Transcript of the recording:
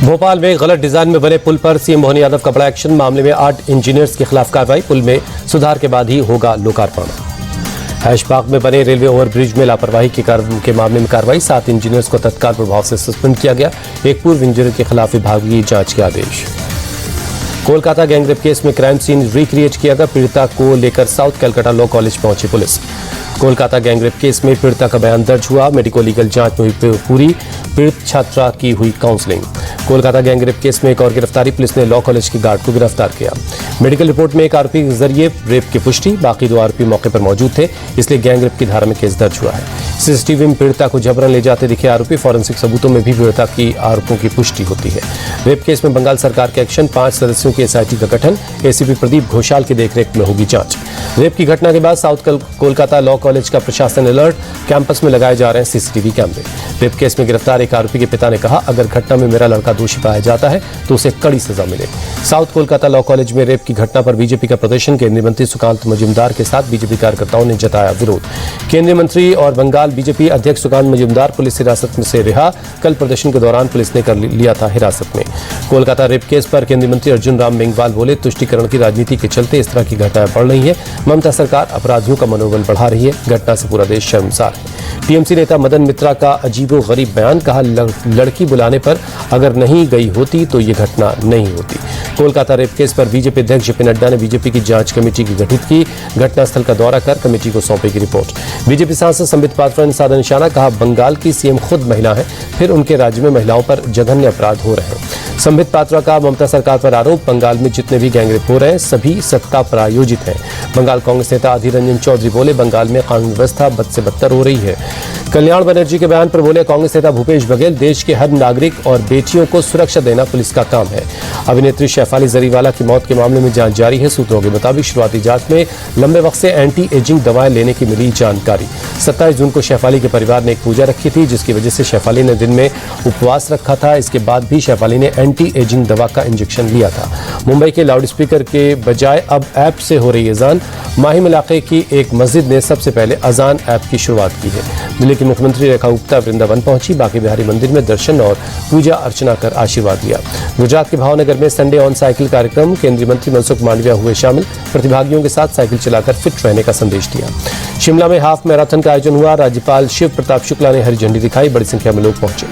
भोपाल में गलत डिजाइन में बने पुल पर सीएम मोहन यादव का बड़ा एक्शन। मामले में 8 इंजीनियर्स के खिलाफ कार्रवाई। पुल में सुधार के बाद ही होगा लोकार्पण। ऐशबाग में बने रेलवे ओवरब्रिज में लापरवाही के मामले में कार्रवाई। 7 इंजीनियर्स को तत्काल प्रभाव से सस्पेंड किया गया। एक पूर्व इंजीनियर के खिलाफ विभागीय जांच के आदेश। कोलकाता गैंगरेप केस में क्राइम सीन रिक्रिएट किया गया। पीड़िता को लेकर साउथ कलकत्ता लॉ कॉलेज पहुंची पुलिस। कोलकाता गैंगरेप केस में पीड़िता का बयान दर्ज हुआ। मेडिको लीगल जांच में हुई पूरी। पीड़ित छात्रा की हुई काउंसलिंग। कोलकाता गैंगरेप केस में एक और गिरफ्तारी। पुलिस ने लॉ कॉलेज के गार्ड को गिरफ्तार किया। मेडिकल रिपोर्ट में एक आरोपी के जरिए रेप की पुष्टि। बाकी 2 आरोपी मौके पर मौजूद थे, इसलिए गैंगरेप की धारा में केस दर्ज हुआ है। सीसीटीवी में पीड़िता को जबरन ले जाते दिखे आरोपी। फॉरेंसिक सबूतों में भी पीड़िता की आरोपों की पुष्टि होती है। रेप केस में बंगाल सरकार के एक्शन। 5 सदस्यों की एसआईटी का गठन। एसीपी प्रदीप घोषाल की देखरेख में होगी जांच। रेप की घटना के बाद साउथ कोलकाता लॉ कॉलेज का प्रशासन अलर्ट। कैंपस में लगाए जा रहे हैं सीसीटीवी कैमरे। रेप केस में गिरफ्तार एक आरोपी के पिता ने कहा, अगर घटना में मेरा लड़का दोषी पाया जाता है तो उसे कड़ी सजा मिले। साउथ कोलकाता लॉ कॉलेज में रेप की घटना पर बीजेपी का प्रदर्शन। केंद्रीय मंत्री सुकांत मजूमदार के साथ बीजेपी कार्यकर्ताओं ने जताया विरोध। केंद्रीय मंत्री और बंगाल बीजेपी अध्यक्ष सुकांत मजूमदार पुलिस हिरासत में से रिहा। कल प्रदर्शन के दौरान पुलिस ने कर लिया था हिरासत में। कोलकाता रेप केस पर केंद्रीय मंत्री अर्जुन राम मेघवाल बोले, तुष्टीकरण की राजनीति के चलते इस तरह की घटनाएं बढ़ रही है। ममता सरकार अपराधियों का मनोबल बढ़ा रही है। घटना से पूरा देश शर्मसार है। टीएमसी नेता मदन मित्रा का अजीबोगरीब बयान। कहा, लड़की बुलाने पर अगर नहीं गई होती तो ये घटना नहीं होती। कोलकाता रेप केस पर बीजेपी अध्यक्ष जेपी नड्डा ने बीजेपी की जांच कमेटी की गठित की। घटनास्थल का दौरा कर कमेटी को सौंपेगी रिपोर्ट। बीजेपी सांसद संबित पात्रा ने साधा निशाना। कहा, बंगाल की सीएम खुद महिला है, फिर उनके राज्य में महिलाओं पर जघन्य अपराध हो रहे हैं। संबित पात्रा का ममता सरकार पर आरोप। बंगाल में जितने भी गैंगरेप हो रहे हैं सभी सत्ता प्रायोजित है। बंगाल कांग्रेस नेता अधीर रंजन चौधरी बोले, बंगाल में कानून व्यवस्था बद से बदतर हो रही है। कल्याण बनर्जी के बयान पर बोले कांग्रेस नेता भूपेश बघेल, देश के हर नागरिक और बेटियों को सुरक्षा देना पुलिस का काम है। अभिनेत्री शेफाली जरीवाला की मौत के मामले में जांच जारी है। सूत्रों के मुताबिक शुरुआती जांच में लंबे वक्त से एंटी एजिंग दवाएं लेने की मिली जानकारी। 27 जून को शेफाली के परिवार ने एक पूजा रखी थी, जिसकी वजह से शेफाली ने दिन में उपवास रखा था। इसके बाद भी शेफाली ने एंटी एजिंग दवा का इंजेक्शन लिया था। मुंबई के लाउडस्पीकर के बजाय अब ऐप से हो रही अजान। माहिम इलाके की एक मस्जिद ने सबसे पहले अजान ऐप की शुरुआत की है। दिल्ली की मुख्यमंत्री रेखा गुप्ता वृंदावन पहुंची। बांके बिहारी मंदिर में दर्शन और पूजा अर्चना कर आशीर्वाद लिया। गुजरात के भावनगर में संडे ऑन साइकिल कार्यक्रम। केंद्रीय मंत्री मनसुख मांडविया हुए शामिल। प्रतिभागियों के साथ साइकिल चलाकर फिट रहने का संदेश दिया। शिमला में हाफ मैराथन का आयोजन हुआ। राज्यपाल शिव प्रताप शुक्ला ने हरी झंडी दिखाई। बड़ी संख्या में लोग पहुंचे।